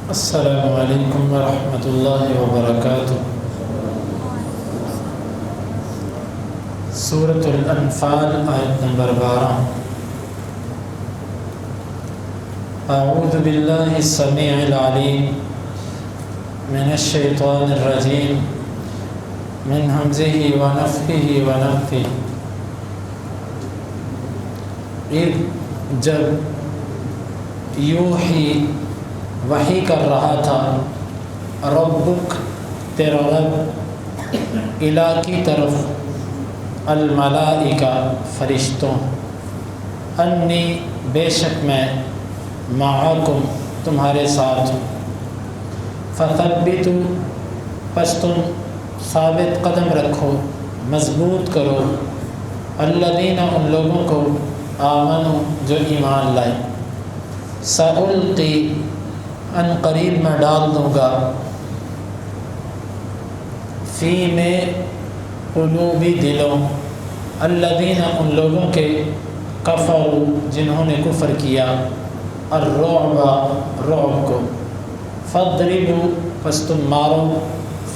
السلام علیکم ورحمۃ اللہ وبرکاتہ۔ سورۃ الانفال آیت نمبر 12۔ اعوذ باللہ السمیع العلیم من الشیطان الرجیم من ہمزہ ونفخہ ونفثہ۔ جب یوحی وحی کر رہا تھا ربک تیرا رب الہ کی طرف الملائکہ فرشتوں انی بے شک میں معکم تمہارے ساتھ ہوں فثبتوا پس تم ثابت قدم رکھو مضبوط کرو الذین ان لوگوں کو آمنوا جو ایمان لائے سألقی ان قریب میں ڈال دوں گا فی میں قلوبی دلوں الذین ان لوگوں کے کفروا جنہوں نے کفر کیا الرعب رعب کو فاضربوا پس تم مارو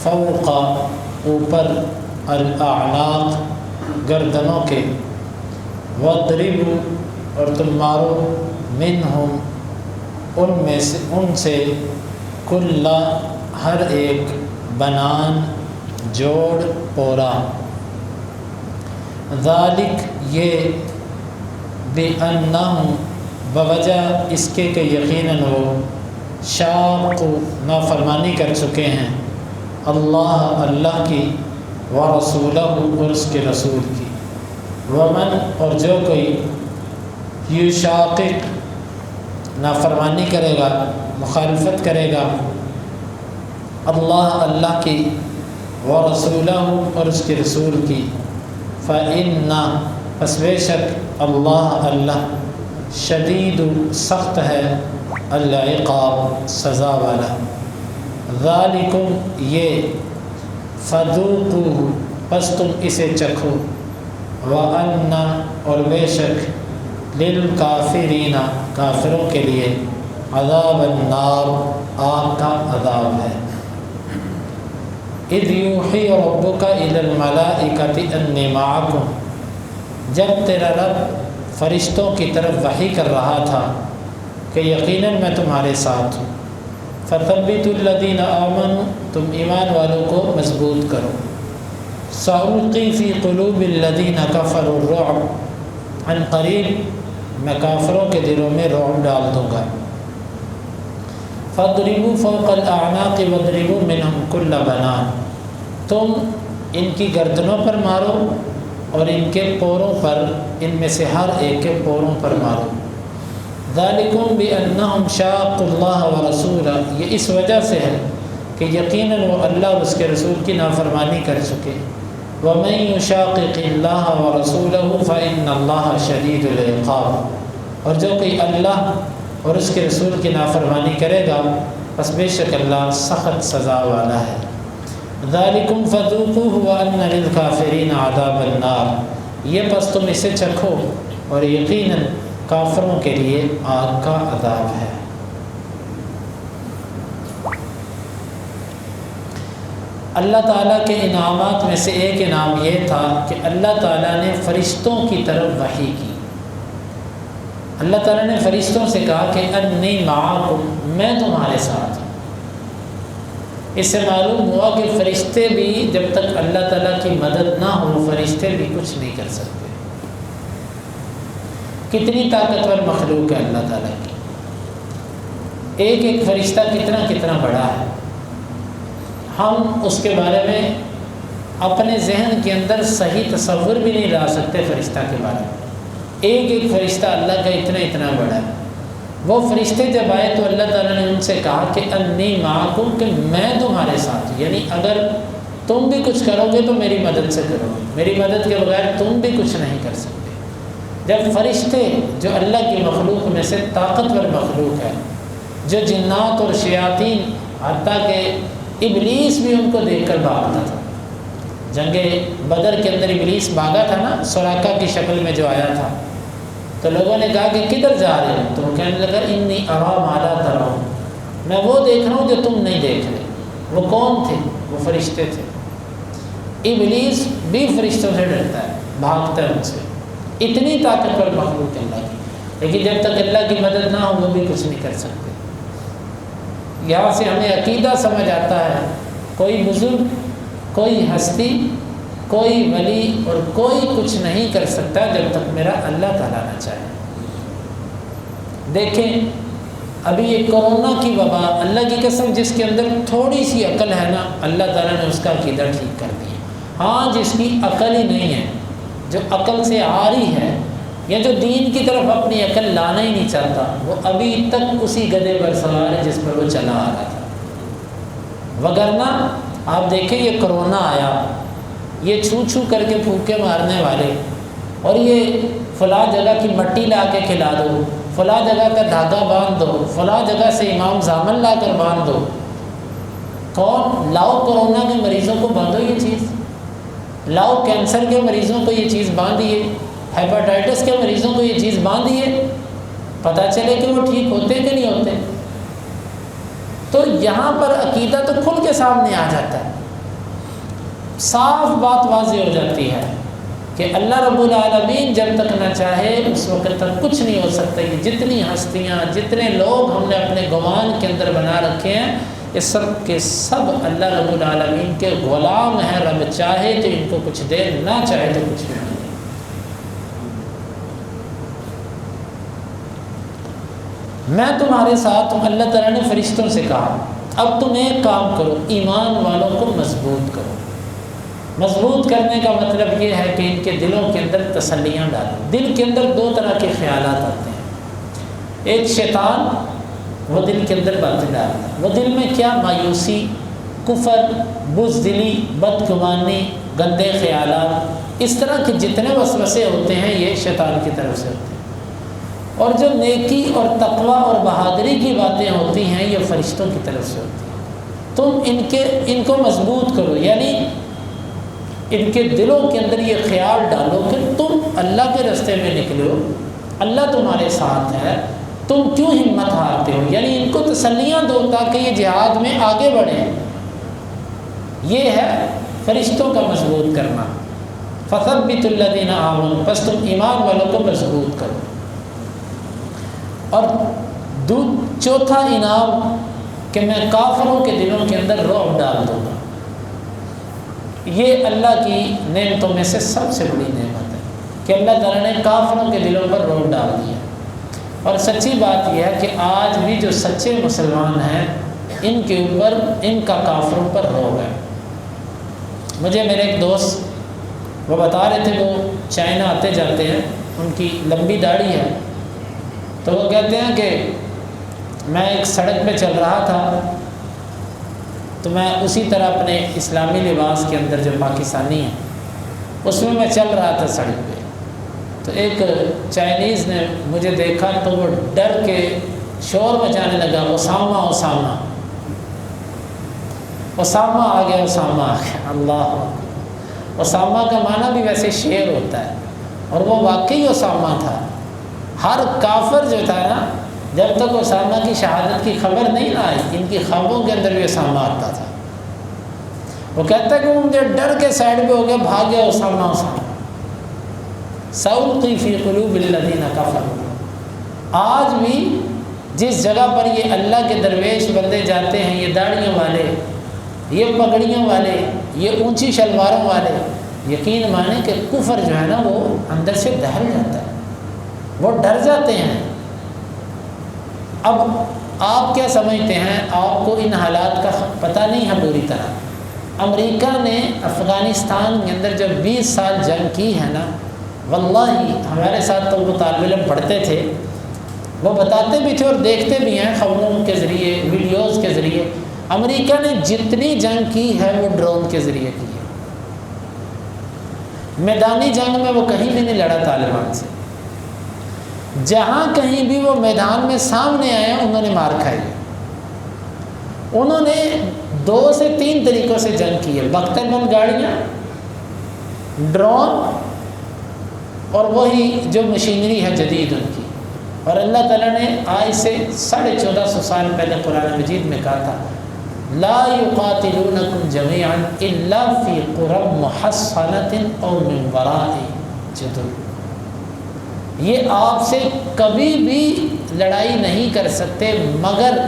فوق اوپر الاعناق گردنوں کے واضربوا اور تم مارو منہم ان سے کل ہر ایک بنان جوڑ پورا ذالک یہ بأنہم بوجہ اس کے کہ یقیناً وہ شاق نافرمانی کر چکے ہیں اللہ کی ورسولہ اور اس کے رسول کی ومن اور جو کوئی یشاقق نافرمانی کرے گا مخالفت کرے گا اللہ کی ورسولہ اور اس کے رسول کی فإن پس بے شک اللہ شدید سخت ہے العقاب سزا والا ذالکم یہ فذوقوہ پس تم اسے چکھو وأن اور بے شک للکافرین کافروں کے لیے عذاب النار آگ کا عذاب ہے اذ یوحی ربک الی الملائکۃ انی معکم جب تیرا رب فرشتوں کی طرف وحی کر رہا تھا کہ یقیناً میں تمہارے ساتھ ہوں فثبتوا الذین آمنوا تم ایمان والوں کو مضبوط کرو سألقی فی قلوب الذین کفروا الرعب عن قریب میں کافروں کے دلوں میں رعب ڈال دوں گا فاضربوا فوق الاعناق واضربوا منہم کل بنان تم ان کی گردنوں پر مارو اور ان کے پوروں پر ان میں سے ہر ایک کے پوروں پر مارو ذالکم بأنہم شاقوا اللہ ورسولہ یہ اس وجہ سے ہے کہ یقیناً وہ اللہ اور اس کے رسول کی نافرمانی کر چکے وَمَن يُشَاقِقِ اللَّهَ وَرَسُولَهُ فَإِنَّ اللَّهَ شَدِيدُ الْعِقَابِ اور جو کوئی اللہ اور اس کے رسول کی نافرمانی کرے گا پس بے شک اللہ سخت سزا والا ہے ذَلِكُمْ فَذُوقُوهُ وَأَنَّ لِلْكَافِرِينَ عَذَابَ النَّارِ یہ پس تم اسے چکھو اور یقیناً کافروں کے لیے آگ کا عذاب ہے۔ اللہ تعالیٰ کے انعامات میں سے ایک انعام یہ تھا کہ اللہ تعالیٰ نے فرشتوں کی طرف وحی کی۔ اللہ تعالیٰ نے فرشتوں سے کہا کہ انی معکم میں تمہارے ساتھ ہوں۔ اس سے معلوم ہوا کہ فرشتے بھی جب تک اللہ تعالیٰ کی مدد نہ ہو فرشتے بھی کچھ نہیں کر سکتے۔ کتنی طاقتور مخلوق ہے اللہ تعالیٰ کی، ایک ایک فرشتہ کتنا بڑا ہے، ہم اس کے بارے میں اپنے ذہن کے اندر صحیح تصور بھی نہیں لا سکتے فرشتہ کے بارے میں۔ ایک ایک فرشتہ اللہ کا اتنا بڑا ہے۔ وہ فرشتے جب آئے تو اللہ تعالیٰ نے ان سے کہا کہ انی معکم کہ میں تمہارے ساتھ ہوں، یعنی اگر تم بھی کچھ کرو گے تو میری مدد سے کرو گے، میری مدد کے بغیر تم بھی کچھ نہیں کر سکتے۔ جب فرشتے جو اللہ کی مخلوق میں سے طاقتور مخلوق ہے، جو جنات اور شیاطین حتیٰ کہ ابلیس بھی ان کو دیکھ کر بھاگتا تھا، جنگ بدر کے اندر ابلیس بھاگا تھا نا، سراقہ کی شکل میں جو آیا تھا، تو لوگوں نے کہا کہ کدھر جا رہے ہیں؟ تو وہ کہنے لگا انی ارا ما لا ترون، میں وہ دیکھ رہا ہوں جو تم نہیں دیکھ رہے۔ وہ کون تھے؟ وہ فرشتے تھے۔ ابلیس بھی فرشتوں سے ڈرتا ہے، بھاگتا ہے ان سے، اتنی طاقتور مخلوق اللہ کی، لیکن جب تک اللہ کی مدد نہ ہو وہ بھی کچھ نہیں کر سکتے۔ یہاں سے ہمیں عقیدہ سمجھ آتا ہے، کوئی بزرگ، کوئی ہستی، کوئی ولی اور کوئی کچھ نہیں کر سکتا جب تک میرا اللہ تعالیٰ نہ چاہے۔ دیکھیں ابھی یہ کرونا کی وبا، اللہ کی قسم جس کے اندر تھوڑی سی عقل ہے نا، اللہ تعالیٰ نے اس کا عقیدہ ٹھیک کر دیا۔ ہاں جس کی عقل ہی نہیں ہے، جو عقل سے عاری ہے، یا جو دین کی طرف اپنی عقل لانا ہی نہیں چاہتا، وہ ابھی تک اسی گدھے پر سوار ہے جس پر وہ چلا آ رہا تھا۔ وگرنہ آپ دیکھیں یہ کرونا آیا، یہ چھو چھو کر کے پھوکے مارنے والے، اور یہ فلاں جگہ کی مٹی لا کے کھلا دو، فلاں جگہ کا دھاگا باندھ دو، فلاں جگہ سے امام زامن لا کر باندھ دو۔ کون لاؤ کرونا کے مریضوں کو باندھو یہ چیز، لاؤ کینسر کے مریضوں کو یہ چیز باندھیے، ہیپاٹائٹس کے مریضوں کو یہ چیز باندھیے، پتہ چلے کہ وہ ٹھیک ہوتے کہ نہیں ہوتے۔ تو یہاں پر عقیدہ تو کھل کے سامنے آ جاتا ہے، صاف بات واضح ہو جاتی ہے کہ اللہ رب العالمین جب تک نہ چاہے اس وقت تک کچھ نہیں ہو سکتا۔ یہ جتنی ہستیاں، جتنے لوگ ہم نے اپنے گمان کے اندر بنا رکھے ہیں، یہ سب کے سب اللہ رب العالمین کے غلام ہیں۔ رب چاہے تو ان کو کچھ دے، نہ چاہے تو کچھ نہیں۔ میں تمہارے ساتھ ہوں، اللہ تعالیٰ نے فرشتوں سے کہا اب تم ایک کام کرو، ایمان والوں کو مضبوط کرو۔ مضبوط کرنے کا مطلب یہ ہے کہ ان کے دلوں کے اندر تسلیاں ڈالو۔ دل کے اندر دو طرح کے خیالات آتے ہیں، ایک شیطان وہ دل کے اندر باتیں ڈالتا ہے، وہ دل میں کیا مایوسی، کفر، بزدلی، بدگمانی، گندے خیالات، اس طرح کے جتنے وسوسے ہوتے ہیں یہ شیطان کی طرف سے ہوتے ہیں۔ اور جو نیکی اور تقوی اور بہادری کی باتیں ہوتی ہیں یہ فرشتوں کی طرف سے ہوتی ہیں۔ تم ان کو مضبوط کرو، یعنی ان کے دلوں کے اندر یہ خیال ڈالو کہ تم اللہ کے راستے میں نکلو، اللہ تمہارے ساتھ ہے، تم کیوں ہمت ہارتے ہو، یعنی ان کو تسلیاں دو تاکہ یہ جہاد میں آگے بڑھیں۔ یہ ہے فرشتوں کا مضبوط کرنا۔ فَثَبِّتُوا الَّذِينَ آمَنُوا، بس تم ایمان والوں کو مضبوط کرو۔ اور چوتھا انعام کہ میں کافروں کے دلوں کے اندر رعب ڈال دوں گا۔ یہ اللہ کی نعمتوں میں سے سب سے بڑی نعمت ہے کہ اللہ تعالیٰ نے کافروں کے دلوں پر رعب ڈال دیا۔ اور سچی بات یہ ہے کہ آج بھی جو سچے مسلمان ہیں ان کے اوپر، ان کا کافروں پر رعب ہے۔ مجھے میرے ایک دوست وہ بتا رہے تھے، وہ چائنا آتے جاتے ہیں، ان کی لمبی داڑھی ہے، تو وہ کہتے ہیں کہ میں ایک سڑک پہ چل رہا تھا تو میں اسی طرح اپنے اسلامی لباس کے اندر جو پاکستانی ہیں اس میں چل رہا تھا سڑک پہ، تو ایک چائنیز نے مجھے دیکھا تو وہ ڈر کے شور مچانے لگا، اسامہ اسامہ اسامہ آ گیا، اسامہ آ گیا۔ اللہ، اسامہ کا معنی بھی ویسے شیر ہوتا ہے، اور وہ واقعی اسامہ تھا۔ ہر کافر جو تھا نا، جب تک اسامہ کی شہادت کی خبر نہیں آئی، ان کی خوابوں کے اندر بھی اسامہ آتا تھا۔ وہ کہتا ہے کہ وہ مجھے ڈر کے سائڈ پہ ہو گیا، بھاگ گیا اسامہ اسامہ۔ سألقی فی قلوب الذین کفروا، آج بھی جس جگہ پر یہ اللہ کے درویش بندے جاتے ہیں، یہ داڑھیوں والے، یہ پگڑیوں والے، یہ اونچی شلواروں والے، یقین مانیں کہ کفر جو ہے نا وہ اندر سے دہل جاتا ہے، وہ ڈر جاتے ہیں۔ اب آپ کیا سمجھتے ہیں؟ آپ کو ان حالات کا پتہ نہیں ہے پوری طرح۔ امریکہ نے افغانستان کے اندر جب 20 سال جنگ کی ہے نا، واللہ ہمارے ساتھ تو وہ طالب علم پڑھتے تھے، وہ بتاتے بھی تھے اور دیکھتے بھی ہیں خبروں کے ذریعے، ویڈیوز کے ذریعے، امریکہ نے جتنی جنگ کی ہے وہ ڈرون کے ذریعے کی ہے۔ میدانی جنگ میں وہ کہیں بھی نہیں لڑا طالبان سے، جہاں کہیں بھی وہ میدان میں سامنے آئے انہوں نے مار کھائی۔ انہوں نے 2 سے 3 طریقوں سے جنگ کی ہے، بختر بند گاڑیاں، ڈرون، اور وہی جو مشینری ہے جدید ان کی۔ اور اللہ تعالیٰ نے آج سے 1450 سال پہلے قرآن مجید میں کہا تھا لا یقاتلونکم جمیعا الا فی قری محصنۃ او من وراء جدر، یہ آپ سے کبھی بھی لڑائی نہیں کر سکتے مگر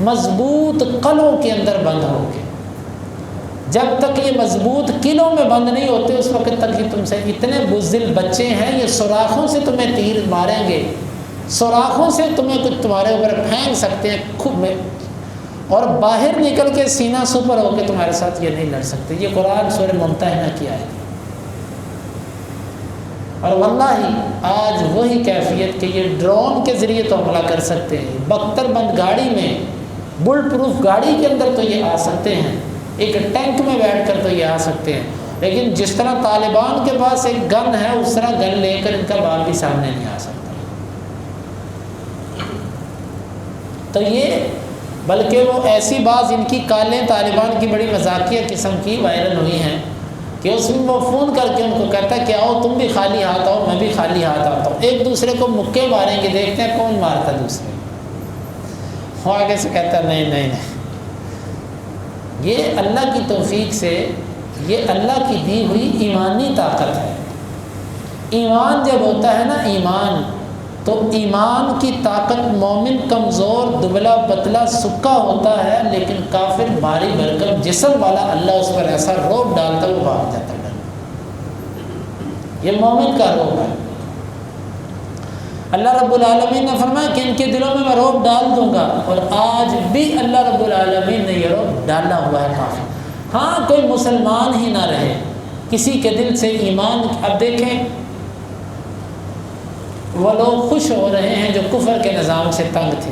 مضبوط قلعوں کے اندر بند ہو کے۔ جب تک یہ مضبوط قلعوں میں بند نہیں ہوتے اس وقت تک یہ تم سے اتنے بزدل بچے ہیں، یہ سوراخوں سے تمہیں تیر ماریں گے، سوراخوں سے تمہیں کچھ تمہارے اوپر پھینک سکتے ہیں خوب میں، اور باہر نکل کے سینہ سپر ہو کے تمہارے ساتھ یہ نہیں لڑ سکتے۔ یہ قرآن سورہ ممتحنہ کی آیت ہے۔ اور واللہ آج وہی کیفیت کہ یہ ڈرون کے ذریعے تو حملہ کر سکتے ہیں، بختر بند گاڑی میں، بل پروف گاڑی کے اندر تو یہ آ سکتے ہیں، ایک ٹینک میں بیٹھ کر تو یہ آ سکتے ہیں، لیکن جس طرح طالبان کے پاس ایک گن ہے اس طرح گن لے کر ان کا باپ بھی سامنے نہیں آ سکتا۔ تو یہ بلکہ وہ ایسی بات ان کی کالیں طالبان کی بڑی مذاقیہ قسم کی وائرل ہوئی ہیں کہ اس میں وہ فون کر کے ان کو کہتا ہے کہ آؤ تم بھی خالی ہاتھ آؤ، میں بھی خالی ہاتھ آتا ہوں، ایک دوسرے کو مکے ماریں گے، دیکھتے ہیں کون مارتا دوسرے۔ وہ آگے سے کہتا ہے نہیں نہیں نہیں، یہ اللہ کی توفیق سے، یہ اللہ کی دی ہوئی ایمانی طاقت ہے۔ ایمان جب ہوتا ہے نا، ایمان تو ایمان کی طاقت، مومن کمزور دبلا پتلا سکا ہوتا ہے لیکن کافر بھاری بھرکم جسم والا، اللہ اس پر ایسا روب ڈالتا ہے وہ بھاگ جاتا ہے۔ یہ مومن کا روب ہے۔ اللہ رب العالمین نے فرمایا کہ ان کے دلوں میں روب ڈال دوں گا، اور آج بھی اللہ رب العالمین نے یہ روب ڈالا ہوا ہے کافر۔ ہاں کوئی مسلمان ہی نہ رہے، کسی کے دل سے ایمان، اب دیکھیں وہ لوگ خوش ہو رہے ہیں جو کفر کے نظام سے تنگ تھے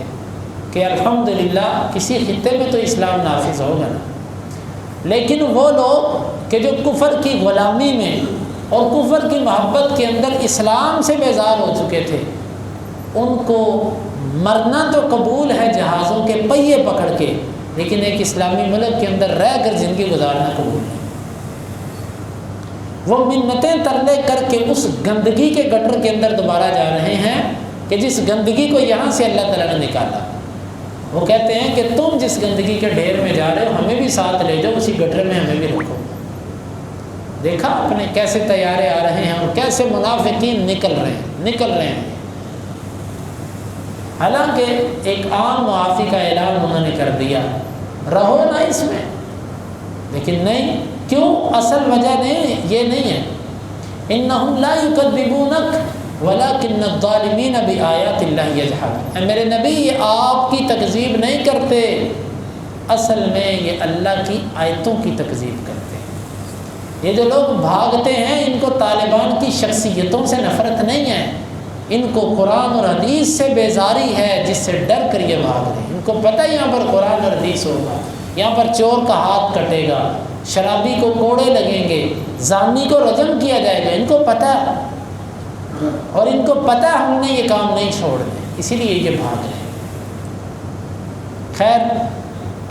کہ الحمدللہ کسی خطے میں تو اسلام نافذ ہوگا نا، لیکن وہ لوگ کہ جو کفر کی غلامی میں اور کفر کی محبت کے اندر اسلام سے بیزار ہو چکے تھے، ان کو مرنا تو قبول ہے جہازوں کے پہیے پکڑ کے، لیکن ایک اسلامی ملک کے اندر رہ کر زندگی گزارنا قبول نہیں۔ وہ منتیں ترلے کر کے اس گندگی کے گٹر کے اندر دوبارہ جا رہے ہیں کہ جس گندگی کو یہاں سے اللہ تعالیٰ نے نکالا۔ وہ کہتے ہیں کہ تم جس گندگی کے ڈھیر میں جا رہے ہو ہمیں بھی ساتھ لے جاؤ، اسی گٹر میں ہمیں بھی رکھو۔ دیکھا اپنے کیسے طیارے آ رہے ہیں اور کیسے منافقین نکل رہے ہیں۔ حالانکہ ایک عام معافی کا اعلان انہوں نے کر دیا، رہو نا اس میں، لیکن نہیں، کیوں؟ اصل وجہ نہیں، یہ نہیں ہے انہم لا یکذبونک ولکن الظالمین بآیات اللہ یجحدون۔ اے میرے نبی، یہ آپ کی تکذیب نہیں کرتے، اصل میں یہ اللہ کی آیتوں کی تکذیب کرتے ہیں۔ یہ جو لوگ بھاگتے ہیں ان کو طالبان کی شخصیتوں سے نفرت نہیں ہے، ان کو قرآن اور حدیث سے بیزاری ہے جس سے ڈر کر یہ بھاگ رہے ہیں۔ ان کو پتہ ہے یہاں پر قرآن اور حدیث ہوگا، یہاں پر چور کا ہاتھ کٹے گا، شرابی کو کوڑے لگیں گے، زانی کو رجم کیا جائے گا، ان کو پتہ ہے، اور ان کو پتہ ہم نے یہ کام نہیں چھوڑنے، اسی لیے یہ بھاگ رہے ہیں۔ خیر،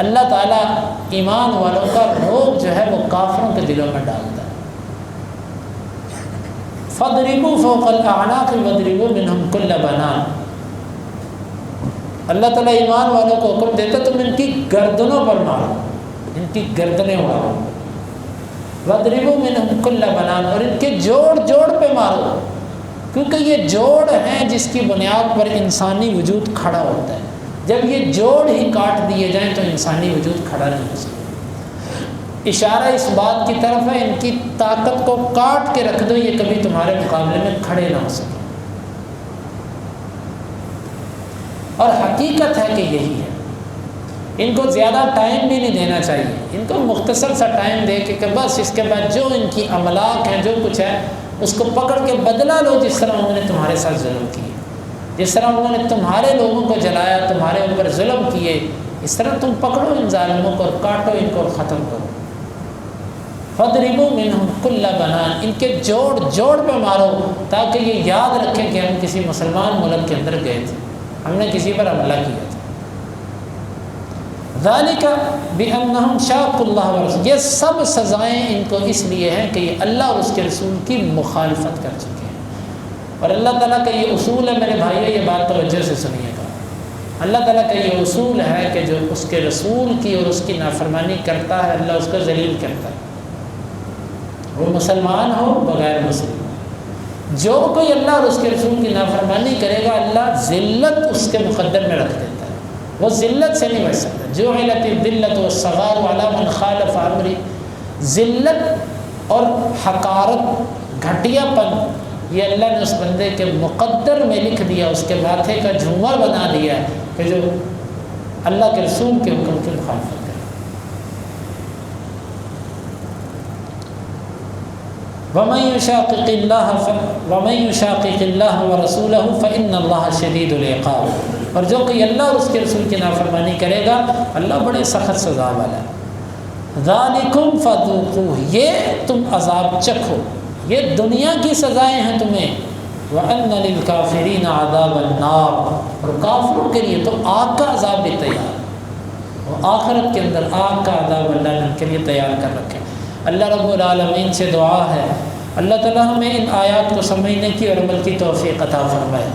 اللہ تعالیٰ ایمان والوں کا روب جو ہے وہ کافروں کے دلوں میں ڈالتا ہے۔ فَاضْرِبُوا فَوْقَ الْأَعْنَاقِ وَاضْرِبُوا مِنْهُمْ كُلَّ بَنَانٍ۔ اللہ تعالیٰ ایمان والوں کو حکم دیتا تم ان کی گردنوں پر مارو، ان کی گردنیں اڑاؤ، وَاضْرِبُوا مِنْهُمْ كُلَّ بَنَانٍ، اور ان کے جوڑ جوڑ پہ مارو، کیونکہ یہ جوڑ ہیں جس کی بنیاد پر انسانی وجود کھڑا ہوتا ہے۔ جب یہ جوڑ ہی کاٹ دیے جائیں تو انسانی وجود کھڑا نہیں ہو سکتا۔ اشارہ اس بات کی طرف ہے ان کی طاقت کو کاٹ کے رکھ دو، یہ کبھی تمہارے مقابلے میں کھڑے نہ ہو سکے۔ اور حقیقت ہے کہ یہی ہے، ان کو زیادہ ٹائم بھی نہیں دینا چاہیے، ان کو مختصر سا ٹائم دے کہ بس اس کے بعد جو ان کی املاک ہیں، جو کچھ ہے اس کو پکڑ کے بدلہ لو، جس طرح انہوں نے تمہارے ساتھ ظلم کیے، جس طرح انہوں نے تمہارے لوگوں کو جلایا، تمہارے اوپر ظلم کیے، اس طرح تم پکڑو ان ظالموں کو اور کاٹو ان کو اور ختم کرو۔ فَاضْرِبُوا مِنْهُمْ كُلَّ بَنَانٍ، ان کے جوڑ جوڑ پہ مارو تاکہ یہ یاد رکھیں کہ ہم کسی مسلمان ملک کے اندر گئے تھے، ہم نے کسی پر حملہ کیا تھا۔ ذَلِكَ بِأَنَّهُمْ شَاقُّوا اللَّهَ وَرَسُولَهُ، یہ سب سزائیں ان کو اس لیے ہیں کہ یہ اللہ اور اس کے رسول کی مخالفت کر چکے ہیں۔ اور اللہ تعالیٰ کا یہ اصول ہے میرے بھائیو، یہ بات توجہ سے سنیے گا، اللہ تعالیٰ کا یہ اصول ہے کہ جو اس کے رسول کی اور اس کی نافرمانی کرتا ہے اللہ اس کا ذلیل کرتا ہے، وہ مسلمان ہو بغیر مسلمان۔ جو کوئی اللہ اور اس کے رسول کی نافرمانی کرے گا اللہ ذلت اس کے مقدر میں رکھ دیتا ہے، وہ ذلت سے نہیں بچ سکتا۔ جعلت الذلۃ والصغار علی من خالف امری، ذلت اور حقارت، گھٹیا پن، یہ اللہ نے اس بندے کے مقدر میں لکھ دیا، اس کے ماتھے کا جھومر بنا دیا کہ جو اللہ کے رسول کے حکم کی مخالفت کرے۔ وَمَن يُشَاقِقِ اللَّهَ وَرَسُولَهُ فَإِنَّ اللَّهَ شَدِيدُ الْعِقَابِ، اور جو کوئی اللہ اور اس کے رسول کی نافرمانی کرے گا اللہ بڑے سخت سزا والا ہے۔ ذَلِكُمْ فَذُوقُوهُ، یہ تم عذاب چکھو، یہ دنیا کی سزائیں ہیں تمہیں۔ وَأَنَّ لِلْكَافِرِينَ عَذَابَ النَّارِ، اور کافروں کے لیے تو آگ کا عذاب بھی تیار ہے، وہ آخرت کے اندر آگ کا عذاب اللہ نے ان کے لیے تیار کر رکھے۔ اللہ رب العالمین سے دعا ہے اللہ تعالیٰ ہمیں ان آیات کو سمجھنے کی اور عمل کی توفیق عطا فرمائے۔